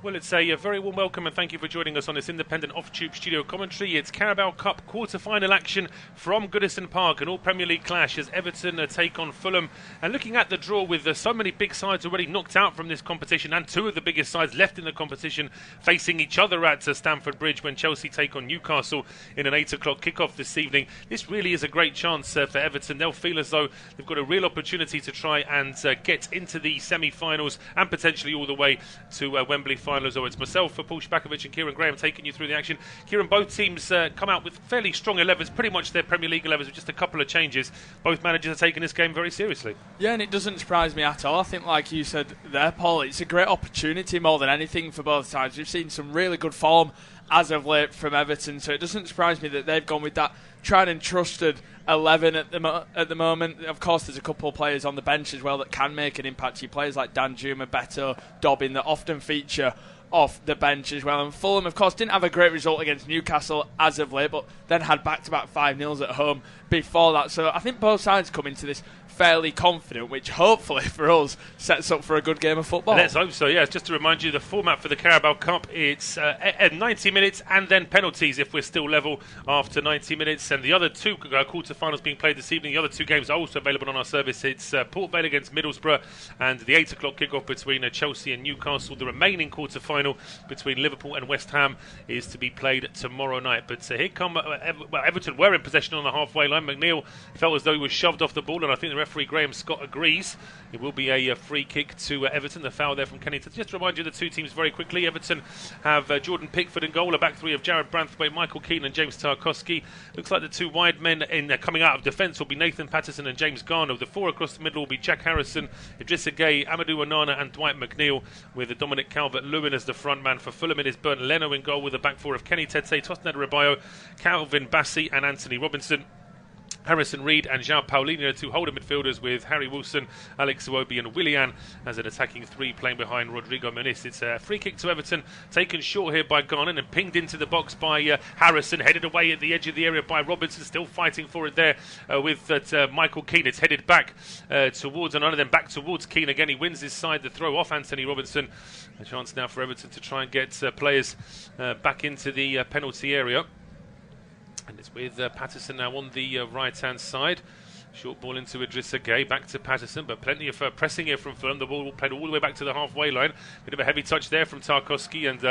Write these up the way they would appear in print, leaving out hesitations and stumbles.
Well, it's a very warm welcome and thank you for joining us on this independent off-tube studio commentary. It's Carabao Cup quarter-final action from Goodison Park, an all-Premier League clash as Everton take on Fulham. And looking at the draw with so many big sides already knocked out from this competition and two of the biggest sides left in the competition facing each other at Stamford Bridge when Chelsea take on Newcastle in an 8 o'clock kickoff this evening. This really is a great chance for Everton. They'll feel as though they've got a real opportunity to try and get into the semi-finals and potentially all the way to Wembley finals. So it's myself, Paul Szczerbakowicz and Keiran Graham taking you through the action. Keiran, both teams come out with fairly strong 11s, pretty much their Premier League 11s with just a couple of changes. Both managers are taking this game very seriously. Yeah, and it doesn't surprise me at all. I think, like you said there, Paul, it's a great opportunity more than anything for both sides. We've seen some really good form as of late from Everton, so it doesn't surprise me that they've gone with that tried and trusted 11 at the moment. Of course, there's a couple of players on the bench as well that can make an impact. You players like Dan Juma, Beto, Dobbin that often feature off the bench as well. And Fulham, of course, didn't have a great result against Newcastle as of late, but then had back-to-back 5-0s at home before that. So I think both sides come into this fairly confident, which hopefully for us sets up for a good game of football. Let's hope so, yes. Just to remind you, the format for the Carabao Cup, it's 90 minutes and then penalties if we're still level after 90 minutes. And the other two quarter-finals being played this evening, the other two games are also available on our service. It's Port Vale against Middlesbrough and the 8 o'clock kickoff between Chelsea and Newcastle. The remaining quarter-final between Liverpool and West Ham is to be played tomorrow night. But here come Everton were in possession on the halfway line. McNeil felt as though he was shoved off the ball, and I think the referee Graham Scott agrees. It will be a free kick to Everton. The foul there from Kennington. Just to remind you, the two teams very quickly. Everton have Jordan Pickford in goal, a back three of Jared Branthwaite, Michael Keane and James Tarkowski. Looks like the two wide men in coming out of defence will be Nathan Patterson and James Garner. The four across the middle will be Jack Harrison, Idrissa Gueye, Amadou Onana and Dwight McNeil, with Dominic Calvert-Lewin as the front man. For Fulham it is Bernd Leno in goal with a back four of Kenny Tete, Tosned Rabayo, Calvin Bassey and Anthony Robinson. Harrison Reed and João Paulinho, two holder midfielders, with Harry Wilson, Alex Iwobi and Willian as an attacking three playing behind Rodrigo Muniz. It's a free kick to Everton, taken short here by Garner and pinged into the box by Harrison, headed away at the edge of the area by Robinson, still fighting for it there with Michael Keane. It's headed back towards Onana, then back towards Keane again. He wins his side, the throw off Anthony Robinson. A chance now for Everton to try and get players back into the penalty area. And it's with Patterson now on the right-hand side. Short ball into Idrissa Gueye, back to Patterson, but plenty of pressing here from Fulham. The ball played all the way back to the halfway line. Bit of a heavy touch there from Tarkowski, and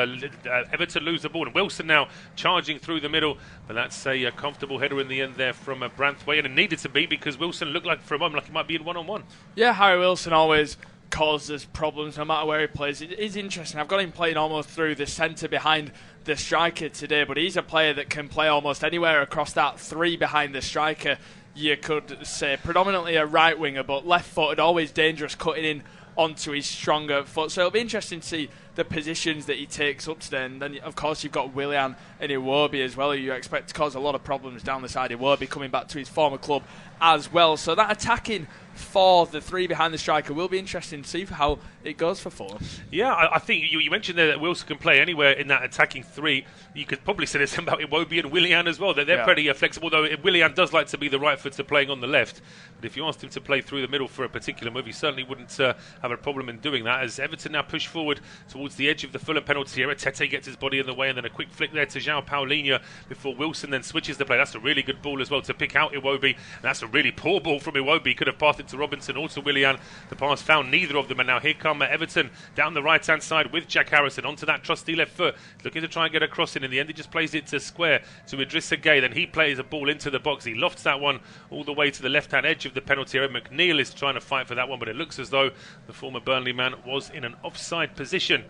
Everton lose the ball. And Wilson now charging through the middle, but that's a comfortable header in the end there from Branthwaite, and it needed to be because Wilson looked like for a moment like he might be in one-on-one. Yeah, Harry Wilson always causes problems no matter where he plays. It is interesting. I've got him playing almost through the centre behind the striker today, but he's a player that can play almost anywhere across that three behind the striker. You could say predominantly a right winger, but left-footed, always dangerous, cutting in onto his stronger foot. So it'll be interesting to see the positions that he takes up today. And then, of course, you've got Willian and Iwobi as well, who you expect to cause a lot of problems down the side. Iwobi coming back to his former club as well. So that attacking for the three behind the striker will be interesting to see how it goes for Fulham. Yeah, I think you mentioned there that Wilson can play anywhere in that attacking three. You could probably say this about Iwobi and Willian as well. They're pretty flexible, though Willian does like to be the right footer playing on the left. But if you asked him to play through the middle for a particular move, he certainly wouldn't have a problem in doing that. As Everton now push forward towards the edge of the Fulham penalty area, Tete gets his body in the way, and then a quick flick there to João Paulinho before Wilson then switches the play. That's a really good ball as well to pick out Iwobi, and that's a really poor ball from Iwobi. Could have passed it to Robinson or to Willian. The pass found neither of them, and now here come Everton down the right hand side with Jack Harrison onto that trusty left foot, looking to try and get a cross in the end he just plays it to square to Idrissa Gueye. Then he plays a ball into the box. He lofts that one all the way to the left hand edge of the penalty area. McNeil is trying to fight for that one, but it looks as though the former Burnley man was in an offside position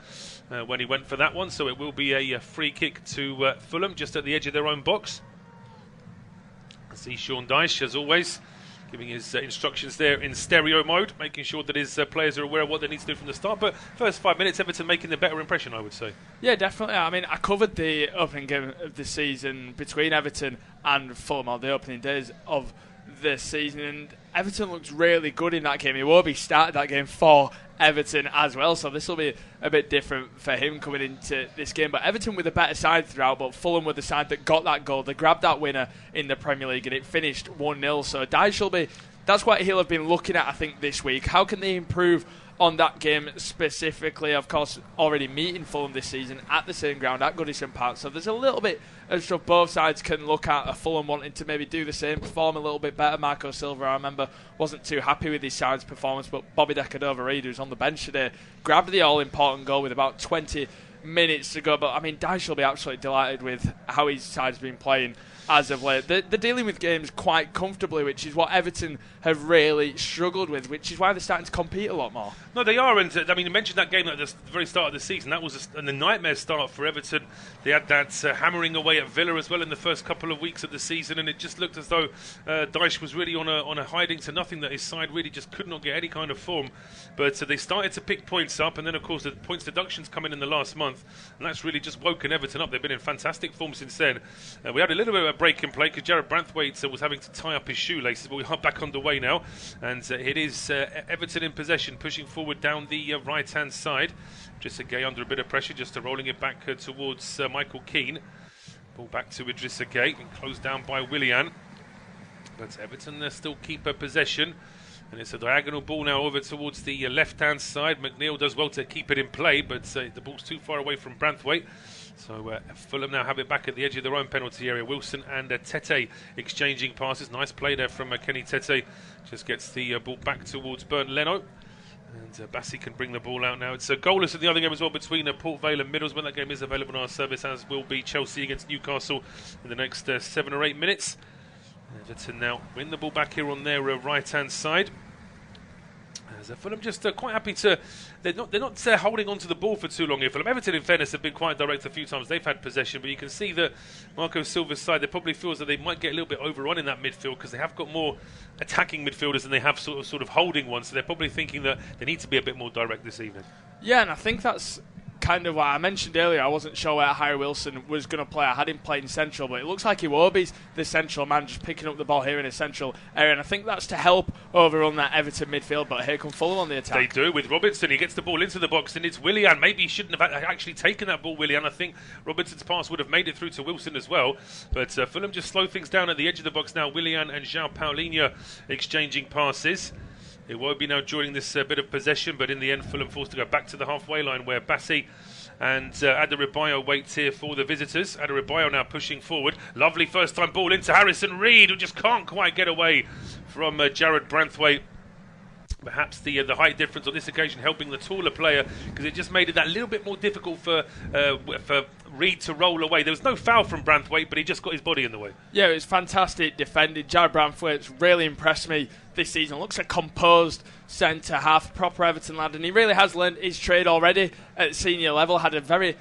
when he went for that one, so it will be a free kick to Fulham just at the edge of their own box. I see Sean Dyche as always giving his instructions there in stereo mode, making sure that his players are aware of what they need to do from the start. But first 5 minutes, Everton making the better impression, I would say. Yeah, definitely. I mean, I covered the opening game of the season between Everton and Fulham on the opening days of the season, and Everton looked really good in that game. Iwobi started that game for Everton as well, so this will be a bit different for him coming into this game. But Everton with a better side throughout, but Fulham were the side that got that goal. They grabbed that winner in the Premier League and it finished 1-0. So Dyche will be, that's what he'll have been looking at, I think, this week. How can they improve on that game specifically. Of course, already meeting Fulham this season at the same ground at Goodison Park, so there's a little bit of stuff both sides can look at. A Fulham wanting to maybe do the same, perform a little bit better. Marco Silva, I remember, wasn't too happy with his side's performance, but Bobby Decordova-Reid, who's on the bench today, grabbed the all-important goal with about 20 minutes to go. But I mean, Dyche will be absolutely delighted with how his side's been playing as of late. They're dealing with games quite comfortably, which is what Everton have really struggled with, which is why they're starting to compete a lot more. No, they are, and I mean, you mentioned that game at the very start of the season. That was a nightmare start for Everton. They had that hammering away at Villa as well in the first couple of weeks of the season, and it just looked as though Dyche was really on a hiding to nothing, that his side really just could not get any kind of form. But they started to pick points up, and then, of course, the points deductions come in the last month, and that's really just woken Everton up. They've been in fantastic form since then. We had a little bit of a break in play because Jared Branthwaite was having to tie up his shoelaces, but we are back underway now, and it is Everton in possession, pushing forward down the right-hand side. Idrissa Gueye under a bit of pressure, just rolling it back towards Michael Keane. Ball back to Idrissa Gueye, and closed down by Willian. But Everton still keep possession, and it's a diagonal ball now over towards the left-hand side. McNeil does well to keep it in play, but the ball's too far away from Branthwaite. So Fulham now have it back at the edge of their own penalty area. Wilson and Tete exchanging passes. Nice play there from Kenny Tete. Just gets the ball back towards Bernd Leno. And Bassi can bring the ball out now. It's goalless in the other game as well between Port Vale and Middlesbrough. That game is available on our service, as will be Chelsea against Newcastle in the next 7 or 8 minutes. Everton now win the ball back here on their right-hand side. As Fulham just quite happy to... They're not holding on to the ball for too long here. Fulham, Everton, in fairness, have been quite direct a few times. They've had possession, but you can see that Marco Silva's side, they probably feels that they might get a little bit overrun in that midfield because they have got more attacking midfielders than they have sort of holding ones. So they're probably thinking that they need to be a bit more direct this evening. Yeah, and I think that's kind of why I mentioned earlier I wasn't sure where Harry Wilson was going to play. I had him playing central, but it looks like Iwobi's the central man, just picking up the ball here in a central area, and I think that's to help overrun that Everton midfield. But here come Fulham on the attack. They do, with Robinson. He gets the ball into the box, and it's Willian. Maybe he shouldn't have actually taken that ball, Willian. I think Robinson's pass would have made it through to Wilson as well, but Fulham just slow things down at the edge of the box now. Willian and João Paulinho exchanging passes. Iwobi now joining this bit of possession, but in the end Fulham forced to go back to the halfway line where Bassi and Adarabioyo waits here for the visitors. Adarabioyo now pushing forward. Lovely first time ball into Harrison Reed, who just can't quite get away from Jared Branthwaite. Perhaps the height difference on this occasion helping the taller player, because it just made it that little bit more difficult for Reed to roll away. There was no foul from Branthwaite, but he just got his body in the way. Yeah, it was fantastic defending. Jared Branthwaite's really impressed me this season. Looks a composed centre-half, proper Everton lad, and he really has learned his trade already at senior level. Had a very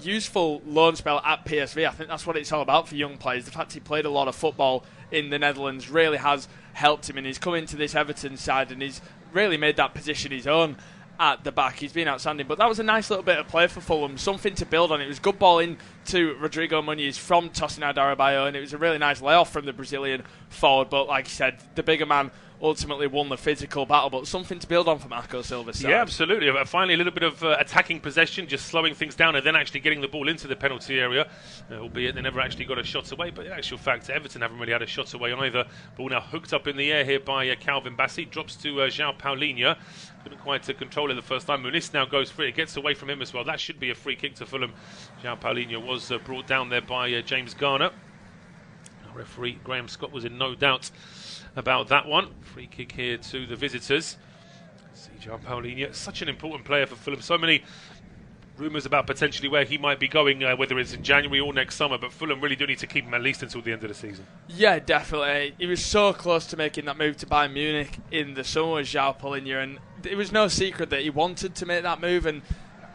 useful loan spell at PSV. I think that's what it's all about for young players. The fact he played a lot of football in the Netherlands really has helped him, and he's come into this Everton side and he's really made that position his own at the back. He's been outstanding, but that was a nice little bit of play for Fulham, something to build on. It was good ball in to Rodrigo Muniz from Tosin Adarabioyo, and it was a really nice layoff from the Brazilian forward, but like you said, the bigger man ultimately won the physical battle, but something to build on for Marco Silva. Yeah, absolutely. Finally, a little bit of attacking possession, just slowing things down and then actually getting the ball into the penalty area, albeit they never actually got a shot away. But in actual fact, Everton haven't really had a shot away either. Ball now hooked up in the air here by Calvin Bassi, drops to João Paulinho. Couldn't quite control it the first time. Muniz now goes free. It gets away from him as well. That should be a free kick to Fulham. João Paulinho was brought down there by James Garner. Referee Graham Scott was in no doubt about that one. Free kick here to the visitors. See João Paulinho, such an important player for Fulham. So many rumours about potentially where he might be going, whether it's in January or next summer, but Fulham really do need to keep him at least until the end of the season. Yeah, definitely. He was so close to making that move to Bayern Munich in the summer with João Paulinho, and it was no secret that he wanted to make that move, and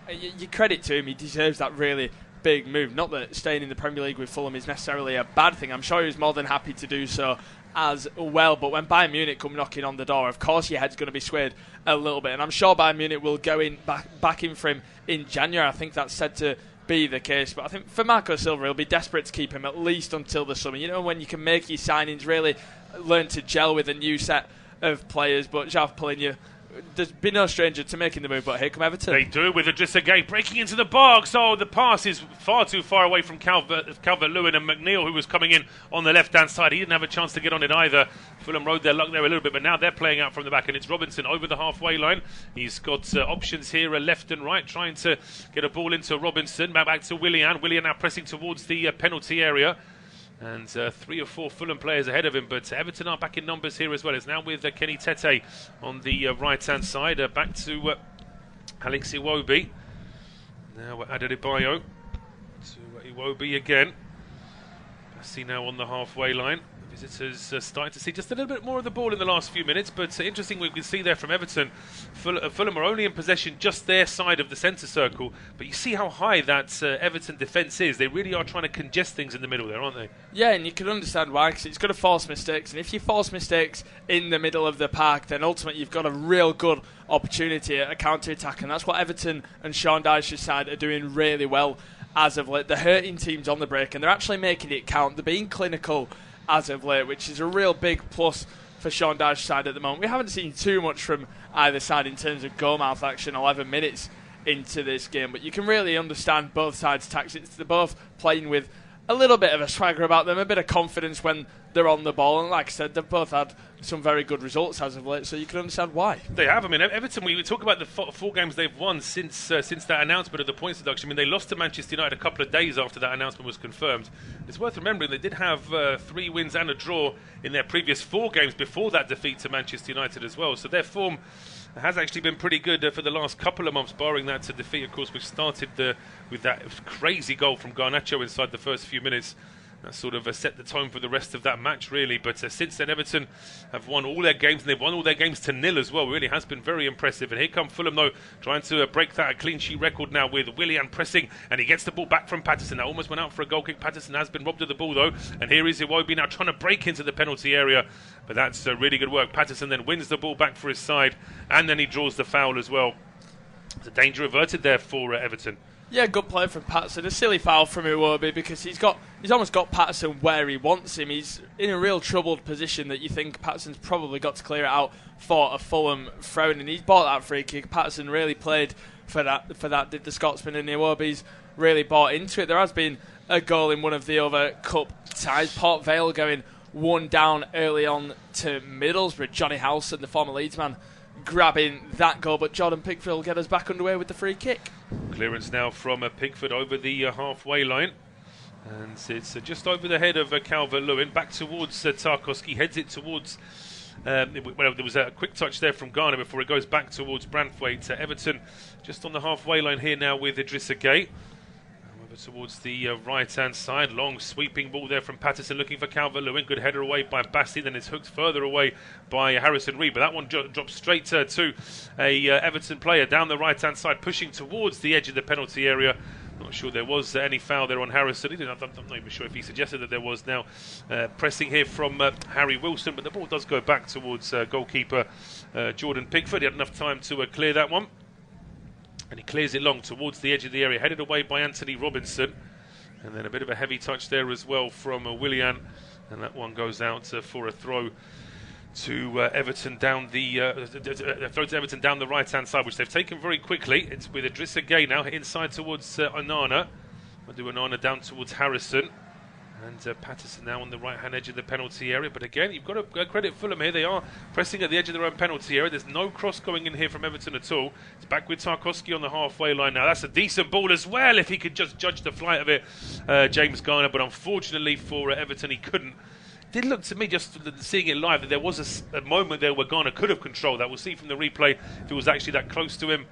you credit to him, he deserves that really big move. Not that staying in the Premier League with Fulham is necessarily a bad thing. I'm sure he was more than happy to do so as well, but when Bayern Munich come knocking on the door, of course your head's going to be swayed a little bit, and I'm sure Bayern Munich will go in back in for him in January. I think that's said to be the case, but I think for Marco Silva, he'll be desperate to keep him at least until the summer. You know, when you can make your signings, really learn to gel with a new set of players. But João Paulinho there's been no stranger to making the move, but here come Everton. They do, with Idrissa Gueye breaking into the box. Oh, the pass is far too far away from Calvert-Lewin, and McNeil, who was coming in on the left-hand side. He didn't have a chance to get on it either. Fulham rode their luck there a little bit, but now they're playing out from the back, and it's Robinson over the halfway line. He's got options here, left and right, trying to get a ball into Robinson. Back to Willian. Willian now pressing towards the penalty area. And 3 or 4 Fulham players ahead of him, but Everton are back in numbers here as well. It's now with Kenny Tete on the right-hand side. Back to Alex Iwobi. Now Adebayo to Iwobi again. Bassi now on the halfway line. Visitors starting to see just a little bit more of the ball in the last few minutes, but interesting we can see there from Everton. Fulham are only in possession just their side of the centre circle, but you see how high that Everton defence is. They really are trying to congest things in the middle there, aren't they? Yeah, and you can understand why, because it's going to force mistakes, and if you force mistakes in the middle of the park, then ultimately you've got a real good opportunity at a counter-attack, and that's what Everton and Sean Dyche's side are doing really well as of late. They're hurting teams on the break, and they're actually making it count. They're being clinical as of late, which is a real big plus for Sean Dyche's side at the moment. We haven't seen too much from either side in terms of goal-mouth action 11 minutes into this game, but you can really understand both sides' tactics. They're both playing with a little bit of a swagger about them, a bit of confidence when they're on the ball, and like I said, they've both had some very good results as of late, so you can understand why. They have. I mean, Everton, we talk about the 4 games they've won since that announcement of the points deduction. I mean, they lost to Manchester United a couple of days after that announcement was confirmed. It's worth remembering they did have 3 wins and a draw in their previous 4 games before that defeat to Manchester United as well, so their form has actually been pretty good for the last couple of months, barring that defeat, of course, which started with that crazy goal from Garnacho inside the first few minutes. That sort of set the tone for the rest of that match, really. But since then, Everton have won all their games, and they've won all their games to 0 as well. Really has been very impressive. And here come Fulham, though, trying to break that clean sheet record now with Willian pressing, and he gets the ball back from Patterson. That almost went out for a goal kick. Patterson has been robbed of the ball, though. And here is Iwobi now trying to break into the penalty area. But that's really good work. Patterson then wins the ball back for his side, and then he draws the foul as well. The danger averted there for Everton. Yeah, good play from Patterson. A silly foul from Iwobi because he's almost got Patterson where he wants him. He's in a real troubled position that you think Patterson's probably got to clear it out for a Fulham throw, and he's bought that free kick. Patterson really played for that did the Scotsman, and Iwobi's really bought into it. There has been a goal in one of the other cup ties. Port Vale going 1 down early on to Middlesbrough. Johnny Howson, the former Leeds man, grabbing that goal, but Jordan Pickford will get us back underway with the free kick. Clearance now from Pickford over the halfway line, and it's just over the head of Calvert-Lewin, back towards Tarkowski, heads it towards there was a quick touch there from Garner before it goes back towards Branthwaite. Everton just on the halfway line here now with Idrissa Gueye. Towards the right-hand side, long sweeping ball there from Patterson, looking for Calvert-Lewin. Good header away by Bassi, then it's hooked further away by Harrison Reed, but that one drops straight to a Everton player down the right-hand side, pushing towards the edge of the penalty area. Not sure there was any foul there on Harrison. I'm not even sure if he suggested that there was. Now pressing here from Harry Wilson, but the ball does go back towards goalkeeper Jordan Pickford. He had enough time to clear that one. And he clears it long towards the edge of the area, headed away by Anthony Robinson. And then a bit of a heavy touch there as well from Willian. And that one goes out for a throw to Everton down the right-hand side, which they've taken very quickly. It's with Idrissa Gueye now inside towards Onana. We'll do Onana down towards Harrison. And Patterson now on the right-hand edge of the penalty area. But again, you've got to credit Fulham here. They are pressing at the edge of their own penalty area. There's no cross going in here from Everton at all. It's back with Tarkowski on the halfway line now. That's a decent ball as well, if he could just judge the flight of it, James Garner. But unfortunately for Everton, he couldn't. Did look to me, just seeing it live, that there was a moment there where Garner could have controlled that. We'll see from the replay if it was actually that close to him.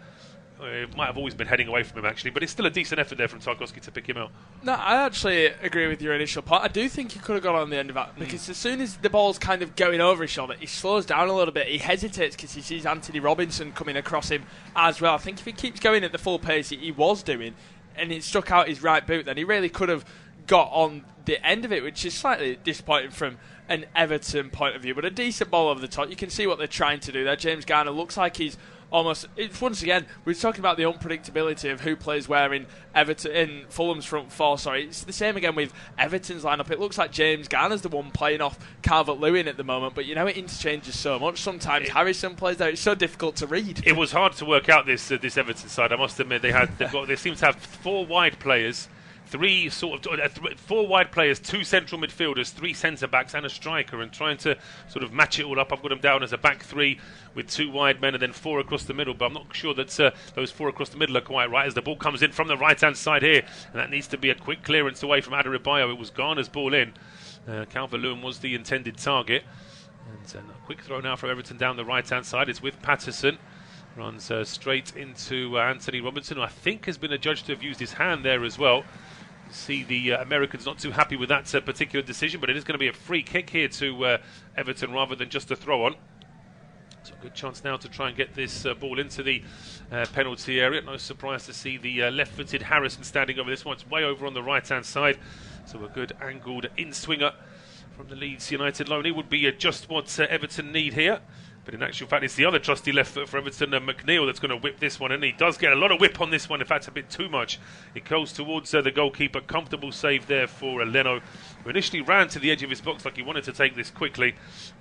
It might have always been heading away from him, actually, but it's still a decent effort there from Tarkowski to pick him out. No, I actually agree with your initial point. I do think he could have got on the end of that, because as soon as the ball's kind of going over his shoulder, he slows down a little bit. He hesitates because he sees Anthony Robinson coming across him as well. I think if he keeps going at the full pace he was doing, and it struck out his right boot, then he really could have got on the end of it, which is slightly disappointing from an Everton point of view. But a decent ball over the top. You can see what they're trying to do there. James Garner looks like he's almost. It's once again we're talking about the unpredictability of who plays where in Everton, in Fulham's front four. Sorry, it's the same again with Everton's lineup. It looks like James Garner's the one playing off Calvert-Lewin at the moment, but it interchanges so much. Sometimes Harrison plays there. It's so difficult to read. It was hard to work out this Everton side. I must admit they seem to have 4 wide players. 4 wide players, 2 central midfielders, 3 centre backs, and a striker, and trying to sort of match it all up. I've got them down as a back 3 with 2 wide men and then 4 across the middle. But I'm not sure that those 4 across the middle are quite right as the ball comes in from the right hand side here, and that needs to be a quick clearance away from Adarabioyo. It was Garner's ball in. Calvert-Lewin was the intended target, and a quick throw now from Everton down the right hand side. It's with Patterson. Runs straight into Anthony Robinson, who I think has been adjudged to have used his hand there as well. See the Americans not too happy with that particular decision, but it is going to be a free kick here to Everton rather than just a throw on. So a good chance now to try and get this ball into the penalty area. No surprise to see the left-footed Harrison standing over this one. It's way over on the right-hand side, so a good angled in-swinger from the Leeds United loanee would be just what Everton need here. But in actual fact, it's the other trusty left foot for Everton, McNeil, that's going to whip this one. And he does get a lot of whip on this one. In fact, a bit too much. It goes towards the goalkeeper. Comfortable save there for Leno, who initially ran to the edge of his box like he wanted to take this quickly.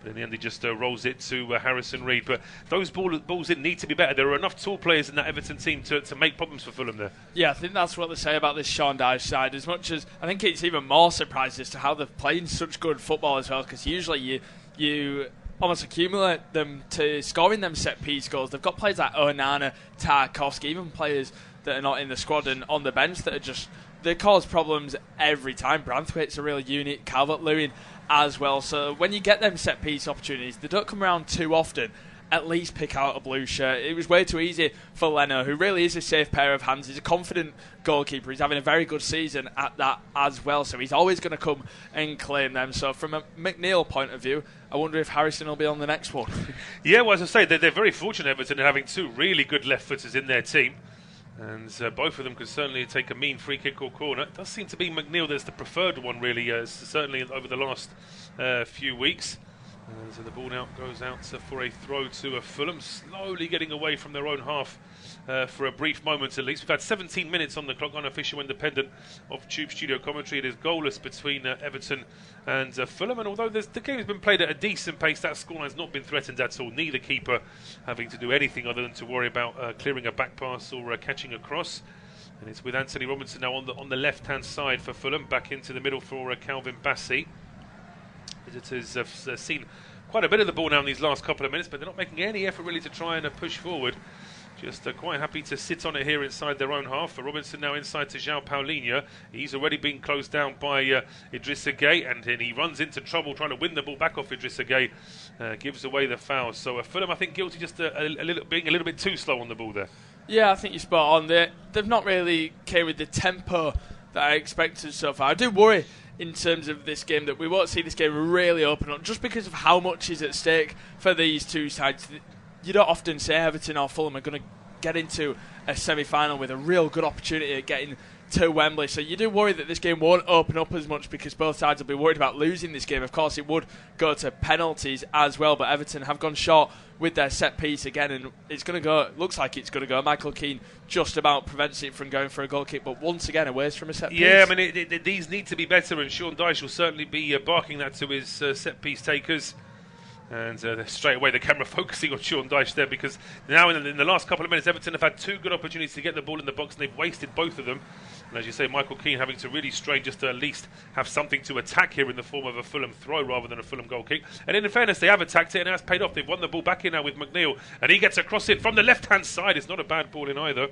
But in the end, he just rolls it to Harrison Reed. But those balls didn't need to be better. There are enough tall players in that Everton team to make problems for Fulham there. Yeah, I think that's what they say about this Sean Dyche side. As much as I think it's even more surprising as to how they're playing such good football as well, because usually you almost accumulate them to scoring them set-piece goals. They've got players like Onana, Tarkowski, even players that are not in the squad and on the bench that are just, they cause problems every time. Branthwaite's a real unit, Calvert-Lewin as well. So when you get them set-piece opportunities, they don't come around too often. At least pick out a blue shirt. It was way too easy for Leno, who really is a safe pair of hands. He's a confident goalkeeper. He's having a very good season at that as well, so he's always going to come and claim them. So from a McNeil point of view, I wonder if Harrison will be on the next one. Yeah, well, as I say, they're very fortunate, Everton, in having 2 really good left-footers in their team. And both of them could certainly take a mean free kick or corner. It does seem to be McNeil that's the preferred one, really, certainly over the last few weeks. So the ball now goes out for a throw to Fulham, slowly getting away from their own half for a brief moment at least. We've had 17 minutes on the clock, unofficial independent of Tube Studio commentary. It is goalless between Everton and Fulham, and although the game has been played at a decent pace, that scoreline has not been threatened at all. Neither keeper having to do anything other than to worry about clearing a back pass or catching a cross. And it's with Anthony Robinson now on the left-hand side for Fulham, back into the middle for Calvin Bassey. Visitors have seen quite a bit of the ball now in these last couple of minutes, but they're not making any effort really to try and push forward. Just quite happy to sit on it here inside their own half. For Robinson now inside to João Paulinho. He's already been closed down by Idrissa Gueye, and he runs into trouble trying to win the ball back off Idrissa Gueye. Gives away the foul. So Fulham, I think, guilty just being a little bit too slow on the ball there. Yeah, I think you're spot on. They've not really carried the tempo that I expected so far. I do worry in terms of this game that we won't see this game really open up just because of how much is at stake for these two sides. You don't often say Everton or Fulham are going to get into a semi-final with a real good opportunity at getting to Wembley. So you do worry that this game won't open up as much because both sides will be worried about losing this game. Of course, it would go to penalties as well, but Everton have gone short with their set piece again, and it's going to go. Looks like it's going to go. Michael Keane just about prevents it from going for a goal kick, but once again, away from a set piece. Yeah, I mean, these need to be better, and Sean Dyche will certainly be barking that to his set piece takers. And straight away the camera focusing on Sean Dyche there, because now in the last couple of minutes Everton have had 2 good opportunities to get the ball in the box and they've wasted both of them. And as you say, Michael Keane having to really strain just to at least have something to attack here in the form of a Fulham throw rather than a Fulham goal kick. And in fairness, they have attacked it and it has paid off. They've won the ball back in now with McNeil, and he gets across it from the left-hand side. It's not a bad ball in either.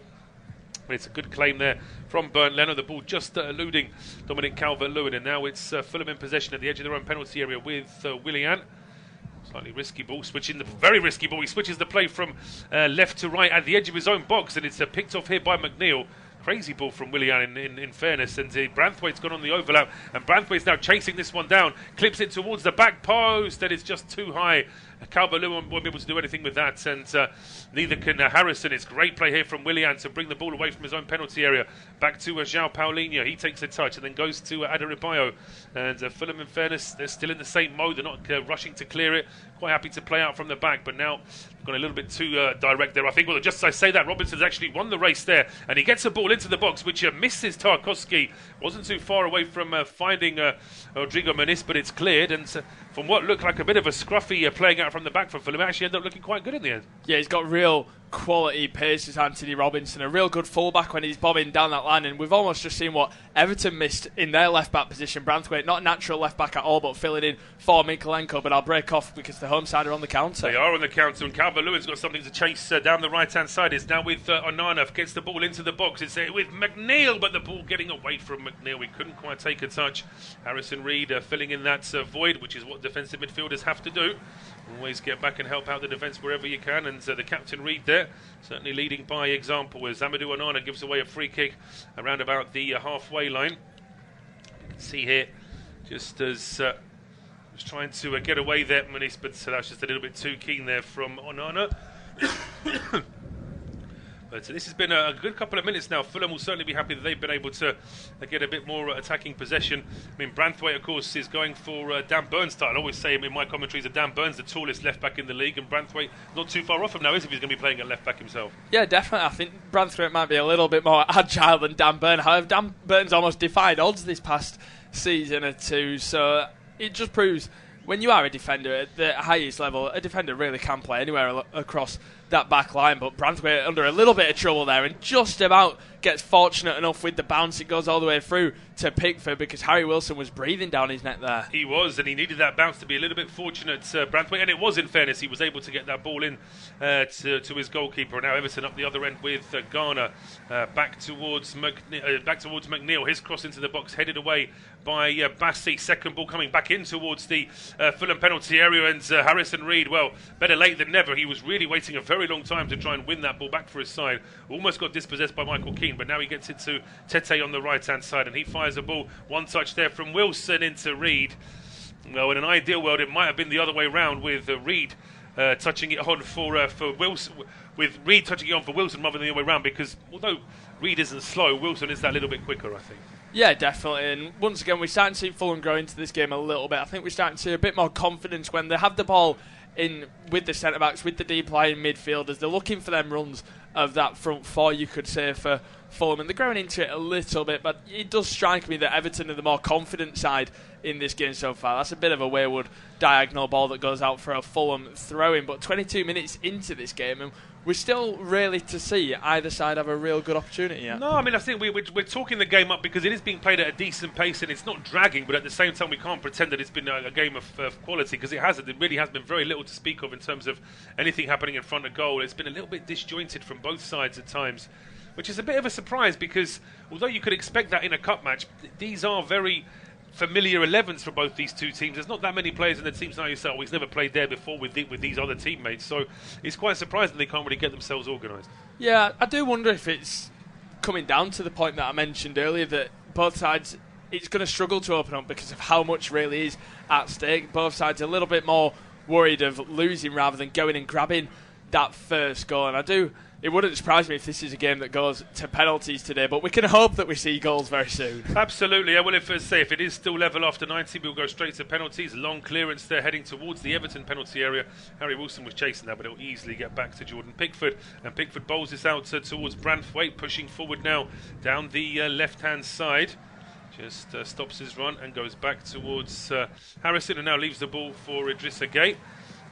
But it's a good claim there from Bernd Leno. The ball just eluding Dominic Calvert-Lewin, and now it's Fulham in possession at the edge of their own penalty area with Willian. Slightly risky ball, very risky ball. He switches the play from left to right at the edge of his own box, and it's picked off here by McNeil. Crazy ball from Willian in fairness, and Branthwaite's gone on the overlap, and Branthwaite's now chasing this one down, clips it towards the back post, and it's just too high Calvert-Lewin won't be able to do anything with that, and neither can Harrison. It's great play here from Willian to bring the ball away from his own penalty area. Back to João Paulinho. He takes a touch and then goes to Adarabioyo. And Fulham, in fairness, they're still in the same mode. They're not rushing to clear it. Quite happy to play out from the back, but now gone a little bit too direct there. I think, well, just as I say that, Robinson's actually won the race there, and he gets a ball into the box, which misses Tarkowski. Wasn't too far away from finding Rodrigo Muniz, but it's cleared, and from what looked like a bit of a scruffy playing out from the back for Fulham, actually ended up looking quite good in the end. Yeah, he's got real quality pace as Anthony Robinson, a real good fullback when he's bobbing down that line, and we've almost just seen what Everton missed in their left-back position. Branthwaite, not a natural left-back at all, but filling in for Mikolenko, but I'll break off because the home side are on the counter. They are on the counter, and Calvert-Lewin's got something to chase down the right-hand side. It's now with Onana, gets the ball into the box. It's with McNeil, but the ball getting away from McNeil. We couldn't quite take a touch. Harrison Reed filling in that void, which is what defensive midfielders have to do. Always get back and help out the defence wherever you can, and the captain Reed there certainly leading by example as Amadou Onana gives away a free kick around about the halfway line. You can see here just as was trying to get away there, Muniz, but that's just a little bit too keen there from Onana. But this has been a good couple of minutes now. Fulham will certainly be happy that they've been able to get a bit more attacking possession. I mean, Branthwaite, of course, is going for Dan Burn's style. I always say in my commentaries that Dan Burn's the tallest left-back in the league, and Branthwaite not too far off him now, is if he's going to be playing at left-back himself. Yeah, definitely. I think Branthwaite might be a little bit more agile than Dan Burn. However, Dan Burn's almost defied odds this past season or two, so it just proves when you are a defender at the highest level, a defender really can play anywhere across that back line, but Branthwaite under a little bit of trouble there and just about gets fortunate enough with the bounce. It goes all the way through to Pickford because Harry Wilson was breathing down his neck there. He was, and he needed that bounce to be a little bit fortunate, Branthwaite, and it was, in fairness. He was able to get that ball in to his goalkeeper. Now Everton up the other end with Garner back towards McNeil. His cross into the box headed away by Bassi. Second ball coming back in towards the Fulham penalty area, and Harrison Reed, well, better late than never. He was really waiting a very long time to try and win that ball back for his side. Almost got dispossessed by Michael Keane, but now he gets it to Tete on the right-hand side, and he fires a ball, one touch there from Wilson into Reed. Well, in an ideal world, it might have been the other way round with Reed touching it on for Wilson, with Reed touching it on for Wilson rather than the other way round, because although Reed isn't slow, Wilson is that little bit quicker, I think. Yeah, definitely. And once again, we're starting to see Fulham grow into this game a little bit. I think we're starting to see a bit more confidence when they have the ball in with the centre-backs, with the deep-lying midfielders. They're looking for them runs of that front four, you could say, for Fulham. And they're growing into it a little bit, but it does strike me that Everton are the more confident side in this game so far. That's a bit of a wayward diagonal ball that goes out for a Fulham throw-in. But 22 minutes into this game, and we're still really to see either side have a real good opportunity yet. No, I mean, I think we're talking the game up because it is being played at a decent pace and it's not dragging, but at the same time we can't pretend that it's been a game of quality, because it hasn't. It really has been very little to speak of in terms of anything happening in front of goal. It's been a little bit disjointed from both sides at times, which is a bit of a surprise because although you could expect that in a cup match, these are very familiar 11s for both these two teams. There's not that many players in the teams now yourself. He's never played there before with these other teammates, so it's quite surprising they can't really get themselves organised. Yeah, I do wonder if it's coming down to the point that I mentioned earlier, that both sides, it's going to struggle to open up because of how much really is at stake. Both sides are a little bit more worried of losing rather than going and grabbing that first goal, and it wouldn't surprise me if this is a game that goes to penalties today, but we can hope that we see goals very soon. Absolutely. Yeah, well, if it is still level after 90, we'll go straight to penalties. Long clearance there heading towards the Everton penalty area. Harry Wilson was chasing that, but it'll easily get back to Jordan Pickford. And Pickford bowls this out towards Branthwaite, pushing forward now down the left-hand side. Just stops his run and goes back towards Harrison, and now leaves the ball for Idrissa Gueye.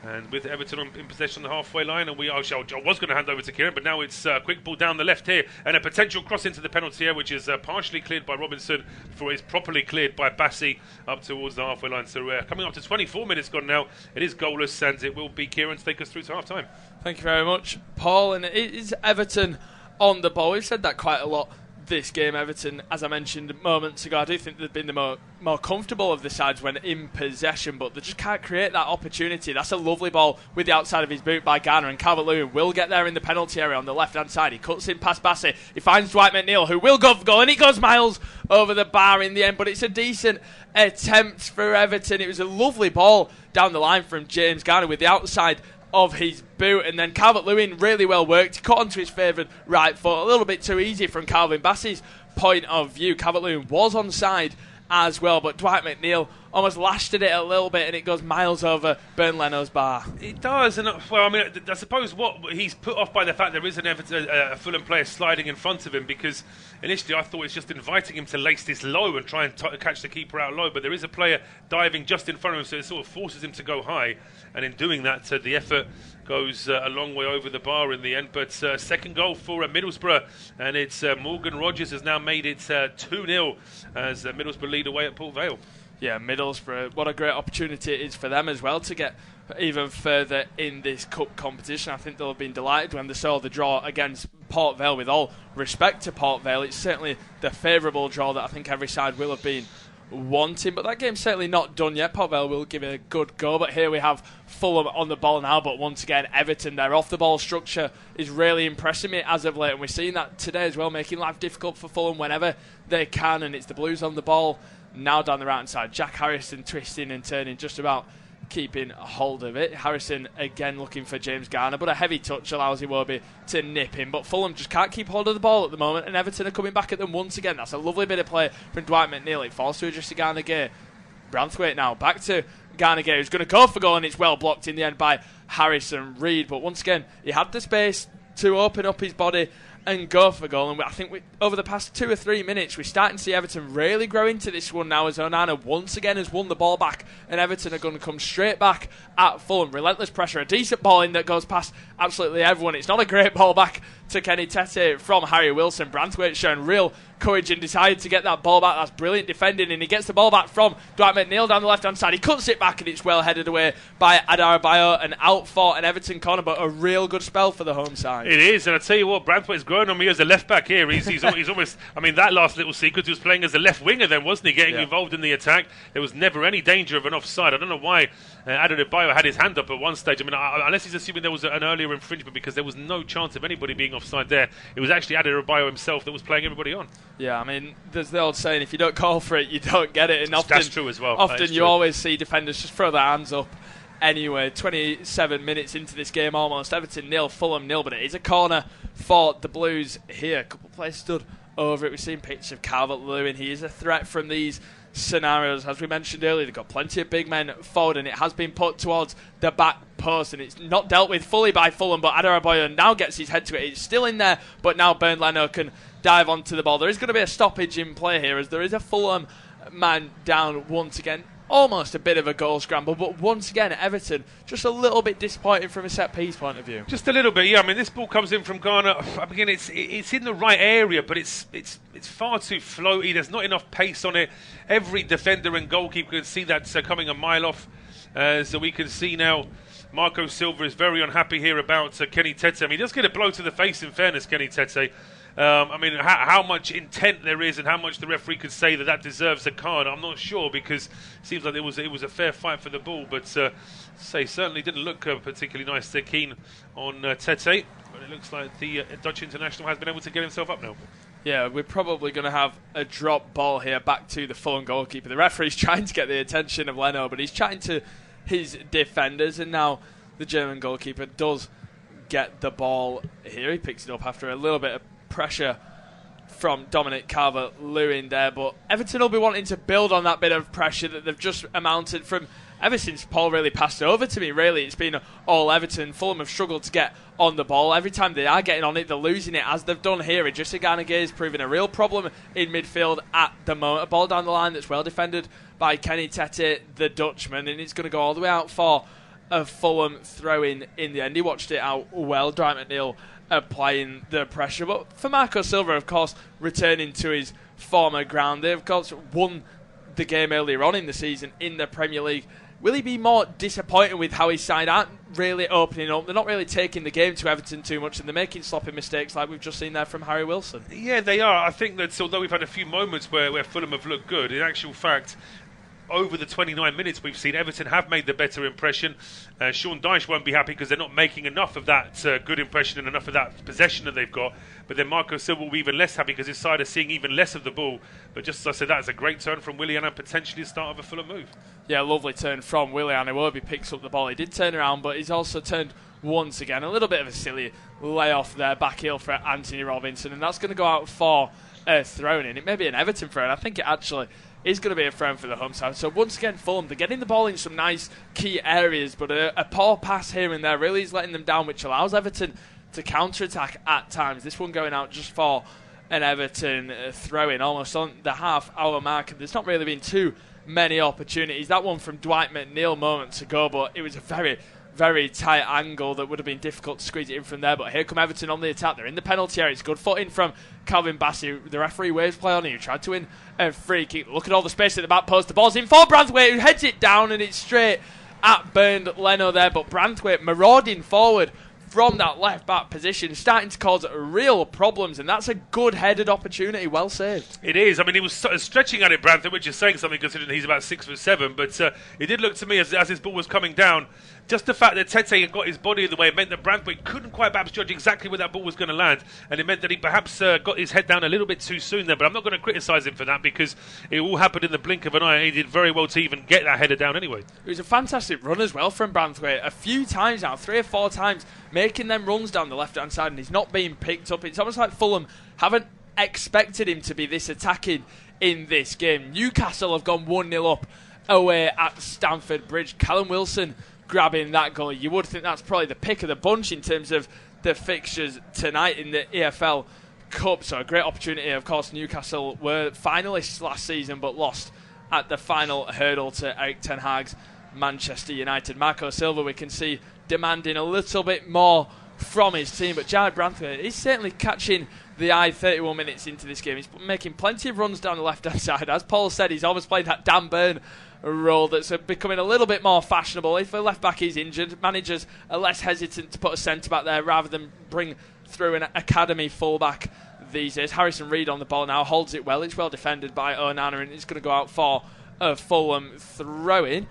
And with Everton in possession on the halfway line, and I was going to hand over to Keiran, but now it's a quick ball down the left here, and a potential cross into the penalty area, which is partially cleared by Robinson before it's properly cleared by Bassi up towards the halfway line. So coming up to 24 minutes gone now, it is goalless, and it will be Keiran to take us through to half time. Thank you very much, Paul. And it is Everton on the ball. We've said that quite a lot this game. Everton, as I mentioned moments ago, I do think they've been the more comfortable of the sides when in possession, but they just can't create that opportunity. That's a lovely ball with the outside of his boot by Garner, and Calvert-Lewin will get there in the penalty area on the left-hand side. He cuts in past Bassey. He finds Dwight McNeil, who will go for goal, and it goes miles over the bar in the end, but it's a decent attempt for Everton. It was a lovely ball down the line from James Garner with the outside of his boot, and then Calvert-Lewin really well worked. He cut onto his favoured right foot, a little bit too easy from Calvin Bassey's point of view. Calvert-Lewin was onside as well, but Dwight McNeil almost lashed at it a little bit, and it goes miles over Bernd Leno's bar. It does, and well, I mean, I suppose what he's put off by the fact there is a Fulham player sliding in front of him, because initially I thought it's just inviting him to lace this low and try and catch the keeper out low, but there is a player diving just in front of him, so it sort of forces him to go high, and in doing that, the effort goes a long way over the bar in the end. But second goal for Middlesbrough, and it's Morgan Rogers has now made it 2-0 as Middlesbrough lead away at Port Vale. Yeah, Middlesbrough, what a great opportunity it is for them as well to get even further in this cup competition. I think they'll have been delighted when they saw the draw against Port Vale. With all respect to Port Vale, it's certainly the favourable draw that I think every side will have been wanting, but that game's certainly not done yet. Port Vale will give it a good go, but here we have Fulham on the ball now, but once again Everton, their off the ball structure is really impressing me as of late, and we're seeing that today as well, making life difficult for Fulham whenever they can, and it's the Blues on the ball now down the right hand side. Jack Harrison twisting and turning, just about keeping hold of it. Harrison again looking for James Garner, but a heavy touch allows Iwobi to nip him, but Fulham just can't keep hold of the ball at the moment, and Everton are coming back at them once again. That's a lovely bit of play from Dwight McNeil. It falls to Idrissa Gana Gueye. Branthwaite now back to Gana Gueye, who's going to go for goal, and it's well blocked in the end by Harrison Reed, but once again he had the space to open up his body and go for goal, and I think over the past 2 or 3 minutes we're starting to see Everton really grow into this one now, as Onana once again has won the ball back, and Everton are going to come straight back at Fulham. Relentless pressure, a decent ball in that goes past absolutely everyone. It's not a great ball back to Kenny Tete from Harry Wilson. Branthwaite showing real courage and decided to get that ball back. That's brilliant defending, and he gets the ball back from Dwight McNeil down the left hand side. He cuts it back, and it's well headed away by Adarabayo, and out for an Everton corner, but a real good spell for the home side. It is, and I tell you what, Branthwaite's growing on me as a left back here. He's almost, I mean, that last little sequence he was playing as a left winger then, wasn't he, getting involved in the attack. There was never any danger of an offside. I don't know why Adarabayo had his hand up at one stage. I mean, unless he's assuming there was an earlier infringement, because there was no chance of anybody being offside there. It was actually Adarabayo himself that was playing everybody on. Yeah, I mean, there's the old saying, if you don't call for it, you don't get it. And often, that's true as well. Often you always see defenders just throw their hands up. Anyway, 27 minutes into this game almost. Everton 0, Fulham 0, but it is a corner for the Blues here. A couple of players stood over it. We've seen pictures of Calvert-Lewin. He is a threat from these scenarios. As we mentioned earlier, they've got plenty of big men forward, and it has been put towards the back post, and it's not dealt with fully by Fulham, but Adarabayo now gets his head to it. It's still in there, but now Bernd Leno can dive onto the ball. There is going to be a stoppage in play here, as there is a Fulham man down once again. Almost a bit of a goal scramble, but once again Everton just a little bit disappointed from a set piece point of view. Just a little bit, yeah. I mean, this ball comes in from Ghana. Again, it's in the right area, but it's far too floaty. There's not enough pace on it. Every defender and goalkeeper can see that coming a mile off. So we can see now Marco Silva is very unhappy here about Kenny Tete. I mean, he does get a blow to the face, in fairness, Kenny Tete. I mean, how much intent there is and how much the referee could say that deserves a card, I'm not sure, because it seems like it was a fair fight for the ball, but certainly didn't look particularly nice. Keane on Tete, but it looks like the Dutch international has been able to get himself up now. Yeah, we're probably going to have a drop ball here back to the Fulham goalkeeper. The referee's trying to get the attention of Leno, but he's chatting to his defenders, and now the German goalkeeper does get the ball here. He picks it up after a little bit of pressure from Dominic Calvert-Lewin there, but Everton will be wanting to build on that bit of pressure that they've just amounted from ever since Paul really passed it over to me. Really, it's been all Everton. Fulham have struggled to get on the ball. Every time they are getting on it, they're losing it, as they've done here. Idrissa Gana Gueye is proving a real problem in midfield at the moment. A ball down the line that's well defended by Kenny Tete, the Dutchman, and it's going to go all the way out for a Fulham throw-in the end. He watched it out well. Dwight McNeil applying the pressure, but for Marco Silva, of course, returning to his former ground. They, of course, won the game earlier on in the season in the Premier League. Will he be more disappointed with how his side aren't really opening up. They're not really taking the game to Everton too much, and they're making sloppy mistakes like we've just seen there from Harry Wilson. Yeah, they are. I think that although we've had a few moments where Fulham have looked good, in actual fact, over the 29 minutes we've seen, Everton have made the better impression. Sean Dyche won't be happy because they're not making enough of that good impression and enough of that possession that they've got. But then Marco Silva will be even less happy because his side are seeing even less of the ball. But just as I said, that is a great turn from Willian and potentially the start of a Fulham move. Yeah, lovely turn from Willian. Iwobi picks up the ball. He did turn around, but he's also turned once again. A little bit of a silly layoff there, back heel for Anthony Robinson, and that's going to go out for a throw-in. It may be an Everton throw-in. I think it actually is going to be a throw-in for the home side. So once again, Fulham, they're getting the ball in some nice key areas, but a poor pass here and there really is letting them down, which allows Everton to counter-attack at times. This one going out just for an Everton throw-in, almost on the half-hour mark. There's not really been too many opportunities. That one from Dwight McNeil moments ago, but it was a very, very tight angle that would have been difficult to squeeze it in from there. But here come Everton on the attack. They're in the penalty area. It's good footing from Calvin Bassey. The referee waves play on him. He tried to win a free kick. Look at all the space at the back post. The ball's in for Branthwaite, who heads it down, and it's straight at Bernd Leno there. But Branthwaite marauding forward from that left back position, starting to cause real problems, and that's a good headed opportunity. Well saved. It is. I mean, he was stretching at it, Branthwaite, which is saying something considering he's about 6'7", but it did look to me as his ball was coming down, just the fact that Tete had got his body in the way meant that Branthwaite couldn't quite perhaps judge exactly where that ball was going to land, and it meant that he perhaps got his head down a little bit too soon there. But I'm not going to criticise him for that because it all happened in the blink of an eye, and he did very well to even get that header down anyway. It was a fantastic run as well from Branthwaite. A few times now, 3 or 4 times, making them runs down the left-hand side, and he's not being picked up. It's almost like Fulham haven't expected him to be this attacking in this game. Newcastle have gone 1-0 up away at Stamford Bridge. Callum Wilson grabbing that goal. You would think that's probably the pick of the bunch in terms of the fixtures tonight in the EFL Cup. So a great opportunity. Of course, Newcastle were finalists last season but lost at the final hurdle to Erik ten Hag's Manchester United. Marco Silva, we can see, demanding a little bit more from his team, but Jared Branthwaite is certainly catching the eye 31 minutes into this game. He's making plenty of runs down the left-hand side. As Paul said, he's almost played that Dan Burn role that's becoming a little bit more fashionable. If the left-back is injured, managers are less hesitant to put a centre-back there rather than bring through an academy full-back these days. Harrison Reed on the ball now, holds it well. It's well defended by Onana, and it's going to go out for a Fulham throw-in.